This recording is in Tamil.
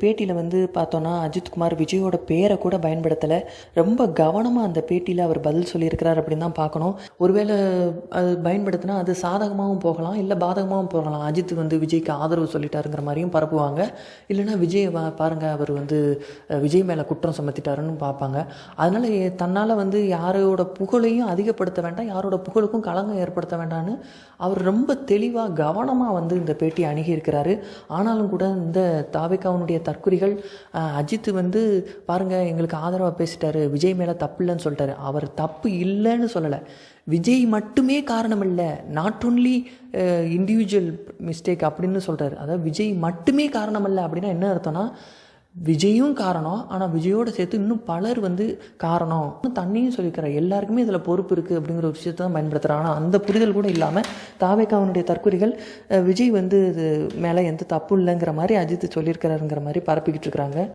பேட்டியில் வந்து பார்த்தோன்னா அஜித்குமார் விஜயோட பேரை கூட பயன்படுத்தலை. ரொம்ப கவனமாக அந்த பேட்டியில் அவர் பதில் சொல்லியிருக்கிறார் அப்படின்னு தான் பார்க்கணும். ஒருவேளை அது பயன்படுத்தினா அது சாதகமாகவும் போகலாம், இல்லை பாதகமாகவும் போகலாம். அஜித் வந்து விஜய்க்கு ஆதரவு சொல்லிட்டாருங்கிற மாதிரியும் பரப்புவாங்க. இல்லைனா விஜய் பாருங்கள் அவர் வந்து விஜய் மேலே குற்றம் சுமத்திட்டாருன்னு பார்ப்பாங்க. அதனால் தன்னால் வந்து யாரோட புகழையும் அதிகப்படுத்த வேண்டாம், யாரோட புகழுக்கும் களங்கம் ஏற்படுத்த வேண்டாம்னு அவர் ரொம்ப தெளிவாக கவனமாக வந்து இந்த பேட்டி அணுகியிருக்கிறாரு. ஆனாலும் கூட இந்த தாவேக்காவுடைய தற்குறிகள் அஜித் வந்து பாருங்கள் எங்களுக்கு ஆதரவாக பேசிட்டாரு, விஜய் மேலே தப்பு இல்லைன்னு சொல்லிட்டாரு. அவர் தப்பு இல்லைன்னு சொல்லலை, விஜய் மட்டுமே காரணம் இல்லை, நாட் ஓன்லி இண்டிவிஜுவல் மிஸ்டேக் அப்படின்னு சொல்கிறார். அதாவது விஜய் மட்டுமே காரணம் இல்லை அப்படின்னா என்ன அர்த்தம்னா விஜயும் காரணம், ஆனால் விஜயோடு சேர்த்து இன்னும் பலர் வந்து காரணம் தண்ணியும் சொல்லிக்கிறார். எல்லாருக்குமே இதில் பொறுப்பு இருக்குது அப்படிங்கிற ஒரு விஷயத்தை தான் பயன்படுத்துகிறார். ஆனால் அந்த புரிதல் கூட இல்லாமல் தாவேக்காவுடைய தற்குறிகள் விஜய் வந்து இது மேலே எந்த தப்பு இல்லைங்கிற மாதிரி அஜித் சொல்லியிருக்கிறாருங்கிற மாதிரி பரப்பிக்கிட்டு இருக்கிறாங்க.